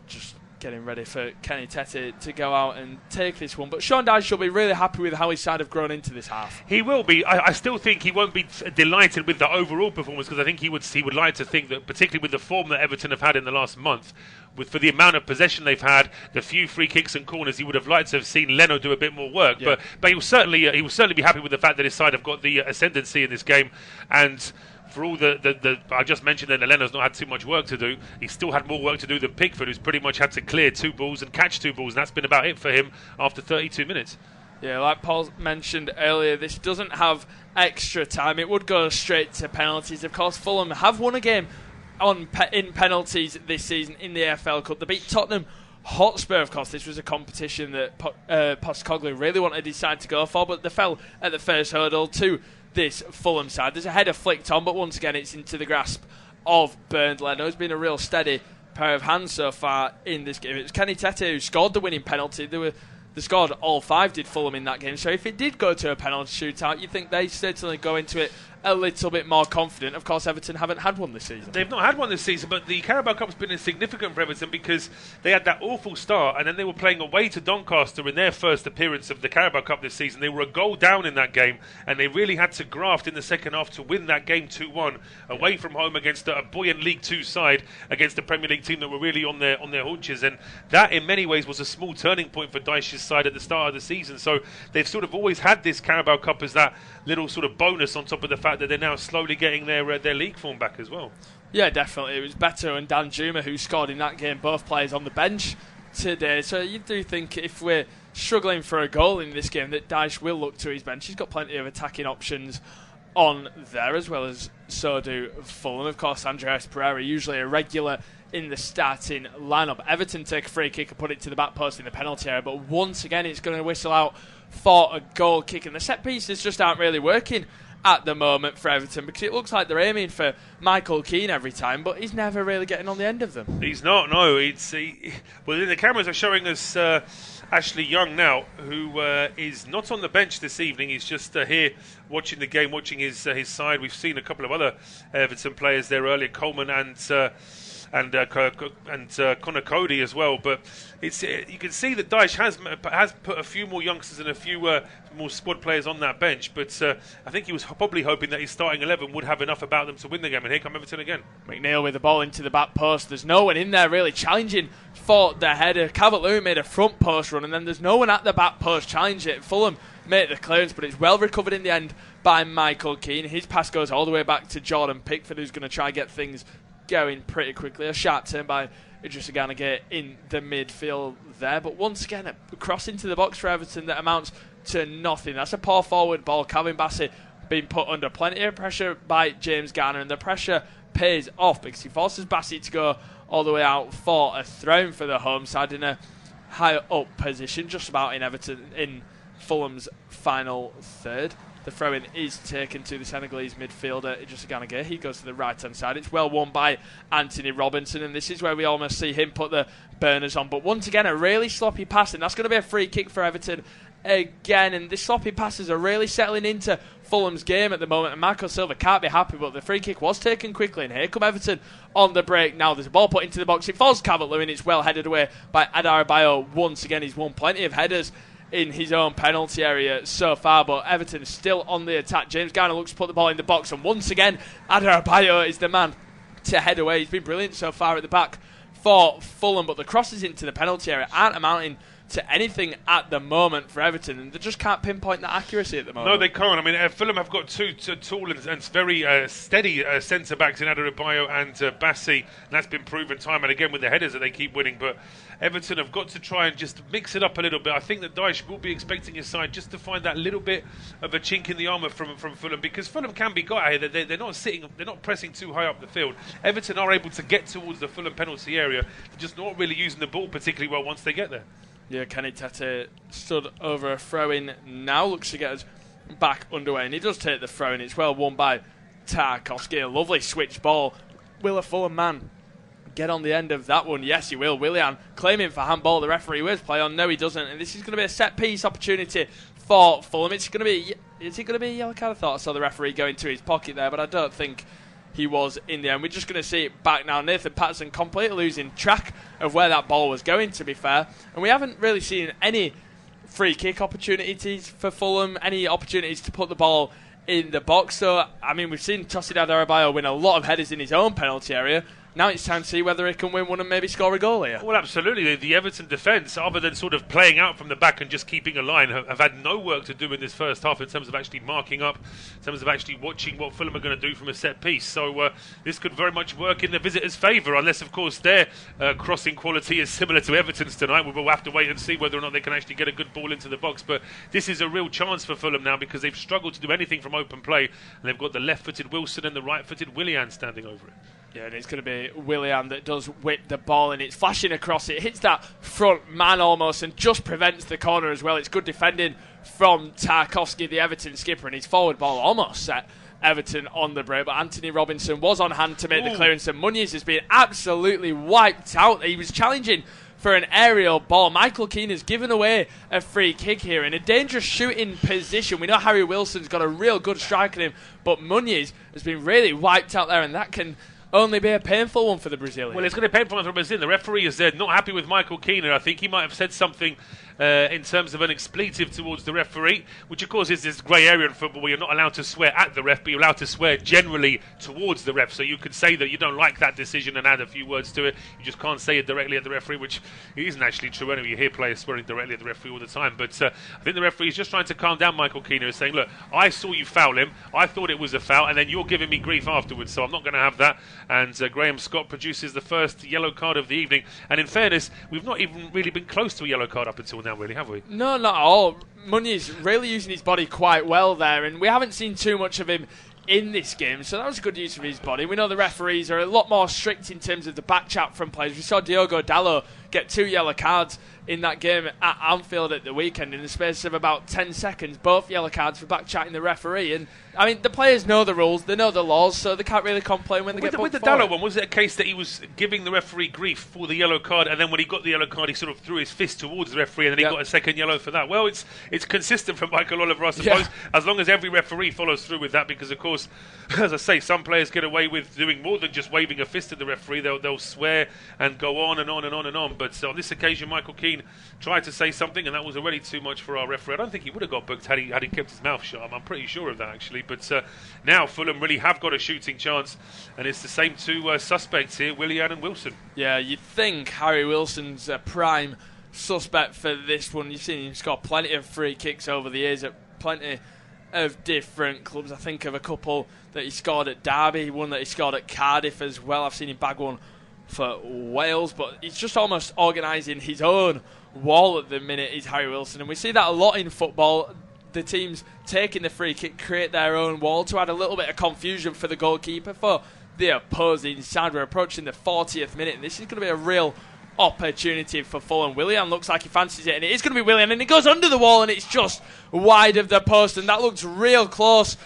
Just getting ready for Kenny Tete to go out and take this one. But Sean Dyche will be really happy with how his side have grown into this half. He will be. I still think he won't be delighted with the overall performance, because I think he would like to think that, particularly with the form that Everton have had in the last month, for the amount of possession they've had, the few free kicks and corners, he would have liked to have seen Leno do a bit more work. Yeah. But he will certainly be happy with the fact that his side have got the ascendancy in this game. And for all the I just mentioned that Leno's not had too much work to do, he still had more work to do than Pickford, who's pretty much had to clear 2 balls and catch 2 balls, and that's been about it for him after 32 minutes. Yeah, like Paul mentioned earlier, this doesn't have extra time. It would go straight to penalties. Of course, Fulham have won a game in penalties this season in the EFL Cup. They beat Tottenham Hotspur. Of course, this was a competition that Postecoglou really wanted his side to go for, but they fell at the first hurdle to this Fulham side. There's a header flicked on, but once again it's into the grasp of Bernd Leno. It's been a real steady pair of hands so far in this game. It was Kenny Tete who scored the winning penalty. They scored all 5, did Fulham, in that game. So if it did go to a penalty shootout, you'd think they certainly go into it a little bit more confident. Of course, Everton haven't had one this season. They've not had one this season, but the Carabao Cup's been insignificant for Everton because they had that awful start, and then they were playing away to Doncaster in their first appearance of the Carabao Cup this season. They were a goal down in that game, and they really had to graft in the second half to win that game 2-1 away from home against a buoyant League 2 side, against a Premier League team that were really on their haunches. And that, in many ways, was a small turning point for Dyche's side at the start of the season. So they've sort of always had this Carabao Cup as that little sort of bonus on top of the fact that they're now slowly getting their league form back as well. Yeah, definitely. It was Beto and Dan Juma who scored in that game, both players on the bench today. So you do think if we're struggling for a goal in this game that Dyche will look to his bench. He's got plenty of attacking options on there, as well as so do Fulham. Of course, Andreas Pereira, usually a regular in the starting lineup. Everton take a free kick and put it to the back post in the penalty area, but once again it's going to whistle out for a goal kick, and the set pieces just aren't really working at the moment for Everton, because it looks like they're aiming for Michael Keane every time, but he's never really getting on the end of them. He's not, no. Well, the cameras are showing us Ashley Young now, who is not on the bench this evening. He's just here watching the game, watching his side. We've seen a couple of other Everton players there earlier, Coleman and Connor Cody as well. But it's you can see that Dyche has put a few more youngsters and a few more squad players on that bench. But I think he was probably hoping that his starting 11 would have enough about them to win the game. And here come Everton again. McNeil with the ball into the back post. There's no one in there really challenging for the header. Calvert-Lewin made a front post run, and then there's no one at the back post challenging it. Fulham made the clearance, but it's well recovered in the end by Michael Keane. His pass goes all the way back to Jordan Pickford, who's going to try and get things going pretty quickly. A sharp turn by Idrissa Gana Gueye in the midfield there, but once again a cross into the box for Everton that amounts to nothing. That's a poor forward ball. Calvin Bassey being put under plenty of pressure by James Garner, and the pressure pays off because he forces Bassey to go all the way out for a throw for the home side in a high up position, just about in Fulham's final third. The throw-in is taken to the Senegalese midfielder, Idrissa Gana Gueye. He goes to the right-hand side. It's well won by Anthony Robinson, and this is where we almost see him put the burners on. But once again, a really sloppy pass, and that's going to be a free kick for Everton again. And the sloppy passes are really settling into Fulham's game at the moment, and Marco Silva can't be happy, but the free kick was taken quickly, and here come Everton on the break. Now there's a ball put into the box. It falls Calvert-Lewin. It's well headed away by Adara Bayo once again. He's won plenty of headers in his own penalty area so far, but Everton is still on the attack. James Garner looks to put the ball in the box, and once again Adara Bayo is the man to head away. He's been brilliant so far at the back for Fulham, but the crosses into the penalty area aren't amounting to anything at the moment for Everton, and they just can't pinpoint that accuracy at the moment. No, they can't. I mean, Fulham have got two tall and very steady centre-backs in Adebayo and Bassey, and that's been proven time and again with the headers that they keep winning, but Everton have got to try and just mix it up a little bit. I think that Dyche will be expecting his side just to find that little bit of a chink in the armour from Fulham, because Fulham can be got here. They're not pressing too high up the field. Everton are able to get towards the Fulham penalty area. They're just not really using the ball particularly well once they get there. Yeah, Kenny Tete stood over a throw-in now, looks to get us back underway, and he does take the throw-in. It's well won by Tarkowski. A lovely switch ball. Will a Fulham man get on the end of that one? Yes, he will. Willian claiming for handball. The referee will play on. No, he doesn't. And this is going to be a set-piece opportunity for Fulham. Is it going to be a yellow card? I thought I saw the referee go into his pocket there, but I don't think he was in the end. We're just going to see it back now. Nathan Patterson completely losing track of where that ball was going, to be fair. And we haven't really seen any free kick opportunities for Fulham, any opportunities to put the ball in the box. So, I mean, we've seen Tosin Adarabioyo win a lot of headers in his own penalty area. Now it's time to see whether he can win one and maybe score a goal here. Well, absolutely. The Everton defence, other than sort of playing out from the back and just keeping a line, have had no work to do in this first half in terms of actually marking up, in terms of actually watching what Fulham are going to do from a set piece. So this could very much work in the visitors' favour, unless, of course, their crossing quality is similar to Everton's tonight. We'll have to wait and see whether or not they can actually get a good ball into the box. But this is a real chance for Fulham now, because they've struggled to do anything from open play, and they've got the left-footed Wilson and the right-footed Willian standing over it. Yeah, and it's going to be Willian that does whip the ball, and it's flashing across. It hits that front man almost and just prevents the corner as well. It's good defending from Tarkowski, the Everton skipper, and his forward ball almost set Everton on the break. But Anthony Robinson was on hand to make the clearance, and Muniz has been absolutely wiped out. He was challenging for an aerial ball. Michael Keane has given away a free kick here in a dangerous shooting position. We know Harry Wilson's got a real good strike in him, but Muniz has been really wiped out there, and that can only be a painful one for the Brazilian. Well, it's going to be a painful one for Brazil. The referee is not happy with Michael Keane. I think he might have said something in terms of an expletive towards the referee, which of course is this grey area in football where you're not allowed to swear at the ref, but you're allowed to swear generally towards the ref. So you could say that you don't like that decision and add a few words to it. You just can't say it directly at the referee, which isn't actually true anyway. You hear players swearing directly at the referee all the time. But I think the referee is just trying to calm down Michael Keane and saying, look, I saw you foul him. I thought it was a foul, and then you're giving me grief afterwards, so I'm not going to have that. And Graham Scott produces the first yellow card of the evening. And in fairness, we've not even really been close to a yellow card up until now, really, have we? No, not at all. Muniz really using his body quite well there, and we haven't seen too much of him in this game, so that was a good use of his body. We know the referees are a lot more strict in terms of the back chat from players. We saw Diogo Dalot get 2 yellow cards in that game at Anfield at the weekend in the space of about 10 seconds. Both yellow cards for back-chatting the referee. And, I mean, the players know the rules, they know the laws, so they can't really complain when they get booked for it. With the Dallo one, was it a case that he was giving the referee grief for the yellow card, and then when he got the yellow card, he sort of threw his fist towards the referee, and then he got a second yellow for that? Well, it's consistent from Michael Oliver, I suppose, as long as every referee follows through with that, because, of course, as I say, some players get away with doing more than just waving a fist at the referee. They'll swear and go on and on and on and on. But on this occasion, Michael Keane tried to say something, and that was already too much for our referee. I don't think he would have got booked had he kept his mouth shut. I'm pretty sure of that, actually. But now Fulham really have got a shooting chance, and it's the same two suspects here, Willian and Wilson. Yeah, you'd think Harry Wilson's a prime suspect for this one. You've seen him score plenty of free kicks over the years at plenty of different clubs. I think of a couple that he scored at Derby, one that he scored at Cardiff as well. I've seen him bag one for Wales, but he's just almost organising his own wall at the minute, is Harry Wilson, and we see that a lot in football. The teams taking the free kick create their own wall to add a little bit of confusion for the goalkeeper for the opposing side. We're approaching the 40th minute, and this is going to be a real opportunity for Fulham. Willian looks like he fancies it, and it is going to be Willian, and it goes under the wall, and it's just wide of the post, and that looks real close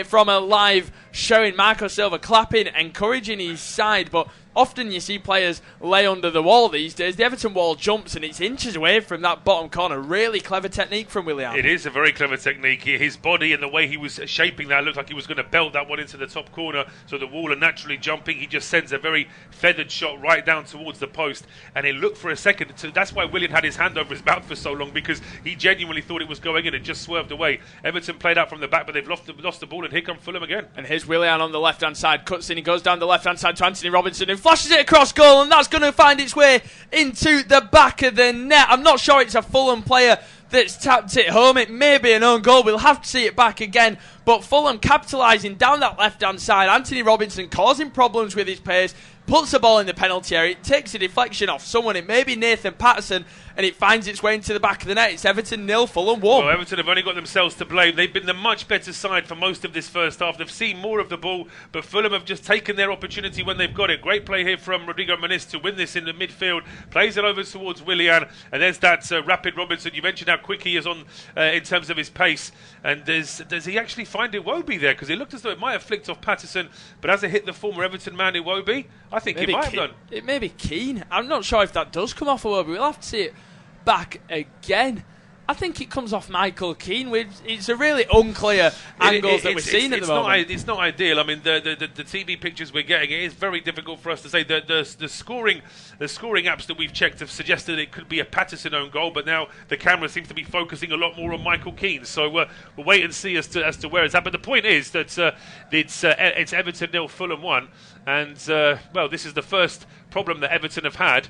from a live showing. Marco Silva clapping, encouraging his side, but often you see players lay under the wall these days. The Everton wall jumps and it's inches away from that bottom corner. Really clever technique from Willian. It is a very clever technique. His body and the way he was shaping that looked like he was going to belt that one into the top corner, so the wall are naturally jumping. He just sends a very feathered shot right down towards the post, and it looked for a second. So that's why Willian had his hand over his mouth for so long, because he genuinely thought it was going in and just swerved away. Everton played out from the back, but they've lost the ball, and here come Fulham again. And here's Willian on the left-hand side. Cuts in, he goes down the left-hand side to Anthony Robinson, who flashes it across goal, and that's going to find its way into the back of the net. I'm not sure it's a Fulham player that's tapped it home. It may be an own goal. We'll have to see it back again. But Fulham capitalising down that left-hand side. Anthony Robinson causing problems with his pace. Puts the ball in the penalty area. It takes a deflection off someone. It may be Nathan Patterson, and it finds its way into the back of the net. It's Everton 0, Fulham 1. Well, Everton have only got themselves to blame. They've been the much better side for most of this first half. They've seen more of the ball, but Fulham have just taken their opportunity when they've got it. Great play here from Rodrigo Muniz to win this in the midfield. Plays it over towards Willian, and there's that rapid Robinson. You mentioned how quick he is on in terms of his pace. And does he actually find Iwobi there? Because it looked as though it might have flicked off Patterson, but as it hit the former Everton man Iwobi, I think maybe it might have done. It may be Keane. I'm not sure if that does come off Iwobi. We'll have to see it back again. I think it comes off Michael Keane. It's a really unclear angles that we're seeing at the moment. It's not ideal. I mean, the TV pictures we're getting, it is very difficult for us to say. The scoring apps that we've checked have suggested it could be a Patterson own goal, but now the camera seems to be focusing a lot more on Michael Keane. So we'll wait and see as to where it's at. But the point is that it's Everton 0, Fulham 1, and well, this is the first problem that Everton have had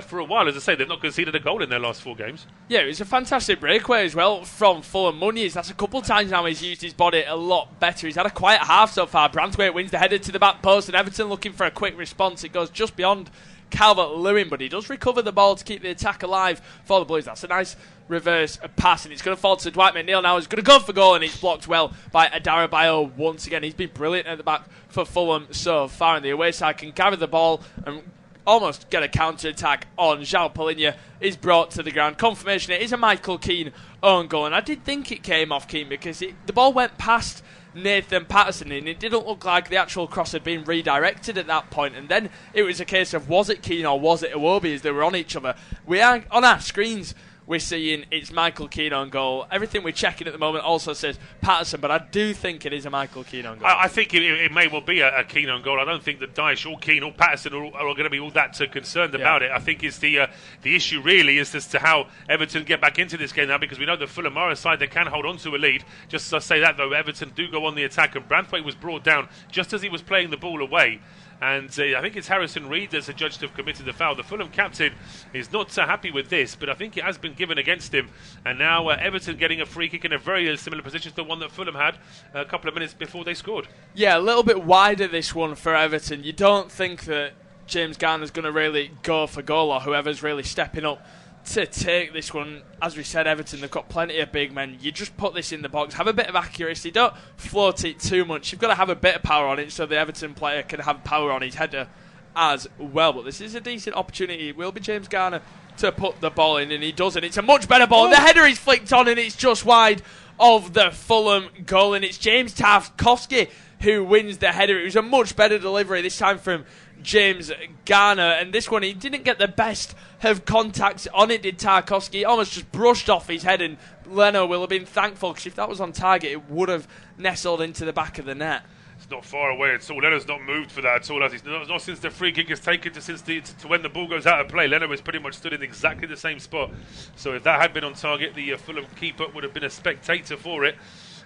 for a while. As I say, they've not conceded a goal in their last 4 games. Yeah, it was a fantastic breakaway as well from Fulham. Muniz, that's a couple of times now he's used his body a lot better. He's had a quiet half so far. Branthwaite wins the header to the back post, and Everton looking for a quick response. It goes just beyond Calvert-Lewin, but he does recover the ball to keep the attack alive for the Blues. That's a nice reverse pass, and it's going to fall to Dwight McNeil now. He's going to go for goal, and it's blocked well by Adarabayo once again. He's been brilliant at the back for Fulham so far, and the away side can gather the ball and almost get a counter-attack on. João Palhinha is brought to the ground. Confirmation, it is a Michael Keane own goal, and I did think it came off Keane because the ball went past Nathan Patterson, and it didn't look like the actual cross had been redirected at that point. And then it was a case of, was it Keane or was it Iwobi as they were on each other? We are on our screens, we're seeing it's Michael Keane on goal. Everything we're checking at the moment also says Patterson, but I do think it is a Michael Keane on goal. I think it may well be a Keane on goal. I don't think that Dyche or Keane or Patterson are going to be all that concerned about it. I think it's the issue really is as to how Everton get back into this game now, because we know that Fulham are a side that can hold on to a lead. Just as I say that though, Everton do go on the attack, and Branthwaite was brought down just as he was playing the ball away. And I think it's Harrison Reed that's adjudged to have committed the foul. The Fulham captain is not so happy with this, but I think it has been given against him. And now Everton getting a free kick in a very similar position to the one that Fulham had a couple of minutes before they scored. Yeah, a little bit wider this one for Everton. You don't think that James Garner's going to really go for goal, or whoever's really stepping up to take this one. As we said, Everton, they've got plenty of big men. You just put this in the box, have a bit of accuracy, don't float it too much. You've got to have a bit of power on it so the Everton player can have power on his header as well. But this is a decent opportunity. It will be James Garner to put the ball in, and he does, and it's a much better ball. The header is flicked on, and it's just wide of the Fulham goal, and it's James Tarkowski who wins the header. It was a much better delivery this time from James Garner, and this one he didn't get the best of contacts on it, did Tarkowski. He almost just brushed off his head, and Leno will have been thankful, because if that was on target it would have nestled into the back of the net. It's not far away at all. Leno's not moved for that at all. Not since the free kick is taken to when the ball goes out of play. Leno has pretty much stood in exactly the same spot. So if that had been on target, the Fulham keeper would have been a spectator for it.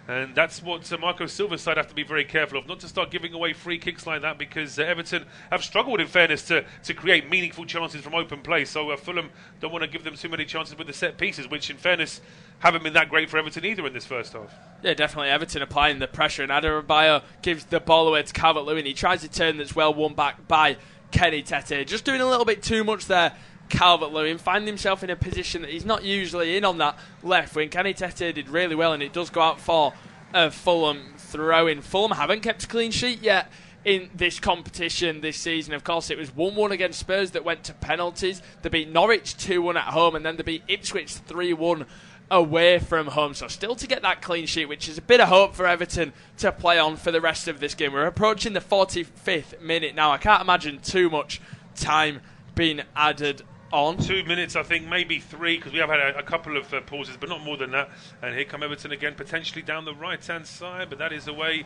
And that's what Marco Silva's side have to be very careful of, not to start giving away free kicks like that, because Everton have struggled, in fairness, to create meaningful chances from open play. So Fulham don't want to give them too many chances with the set pieces, which, in fairness, haven't been that great for Everton either in this first half. Yeah, definitely. Everton applying the pressure, and Adebayo gives the ball away to Calvert-Lewin. He tries a turn that's well won back by Kenny Tete. Just doing a little bit too much there, Calvert-Lewin, finding himself in a position that he's not usually in on that left wing. Kenny Tete did really well, and it does go out for a Fulham throw-in. Fulham haven't kept a clean sheet yet in this competition this season. Of course, it was 1-1 against Spurs that went to penalties. They beat Norwich 2-1 at home, and then they beat Ipswich 3-1 away from home. So still to get that clean sheet, which is a bit of hope for Everton to play on for the rest of this game. We're approaching the 45th minute now. I can't imagine too much time being added on. 2 minutes, I think, maybe 3, because we have had a couple of pauses, but not more than that. And here come Everton again, potentially down the right-hand side, but that is away.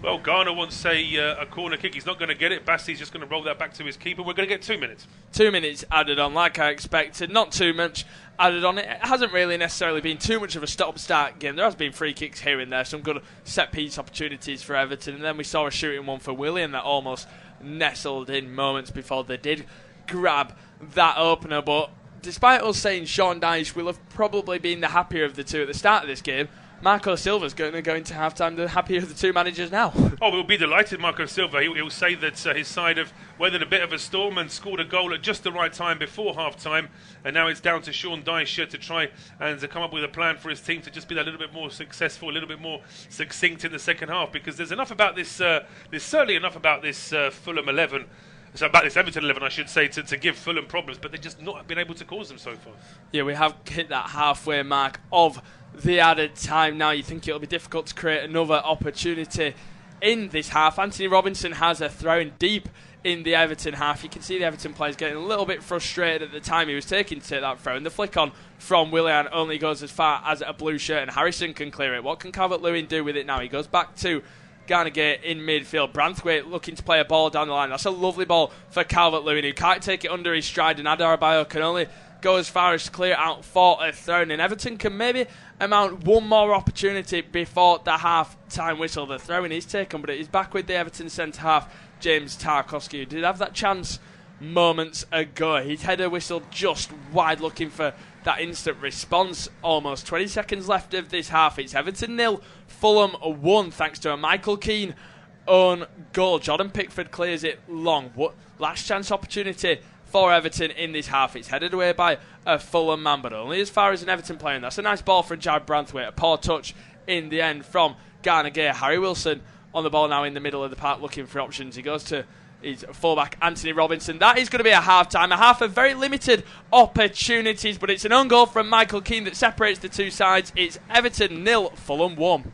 Well, Garner wants a corner kick. He's not going to get it. Basti's just going to roll that back to his keeper. We're going to get 2 minutes. 2 minutes added on, like I expected. Not too much added on. It hasn't really necessarily been too much of a stop-start game. There has been free kicks here and there, some good set-piece opportunities for Everton, and then we saw a shooting one for Willian that almost nestled in moments before they did grab that opener. But despite us saying Sean Dyche will have probably been the happier of the two at the start of this game, Marco Silva's going to go into half-time the happier of the two managers now. Oh, we'll be delighted, Marco Silva. He'll say that his side have weathered a bit of a storm and scored a goal at just the right time before half-time, and now it's down to Sean Dyche to try and to come up with a plan for his team to just be a little bit more successful, a little bit more succinct in the second half, because there's enough about this, there's certainly enough about this Fulham 11, so about this Everton 11, I should say, to give Fulham problems, but they've just not been able to cause them so far. Yeah, we have hit that halfway mark of the added time now. You think it'll be difficult to create another opportunity in this half. Anthony Robinson has a throw in deep in the Everton half. You can see the Everton players getting a little bit frustrated at the time he was taking to take that throw, and the flick on from Willian only goes as far as a blue shirt, and Harrison can clear it. What can Calvert-Lewin do with it now? He goes back to Garnegate in midfield. Branthwaite looking to play a ball down the line. That's a lovely ball for Calvert-Lewin, who can't take it under his stride, and Adebayo can only go as far as to clear out for a throw, and Everton can maybe amount one more opportunity before the half-time whistle. The throw-in is taken, but it is back with the Everton centre-half, James Tarkowski, who did have that chance moments ago. His header whistled just wide, looking for that instant response. Almost 20 seconds left of this half. It's Everton 0, Fulham 1, thanks to a Michael Keane own goal. Jordan Pickford clears it long. What last chance opportunity for Everton in this half. It's headed away by a Fulham man, but only as far as an Everton player. And that's a nice ball from Jared Branthwaite. A poor touch in the end from Garnegate. Harry Wilson on the ball now in the middle of the park looking for options. He goes to his fullback, Anthony Robinson. That is going to be a half-time. A half of very limited opportunities, but it's an own goal from Michael Keane that separates the two sides. It's Everton 0, Fulham 1.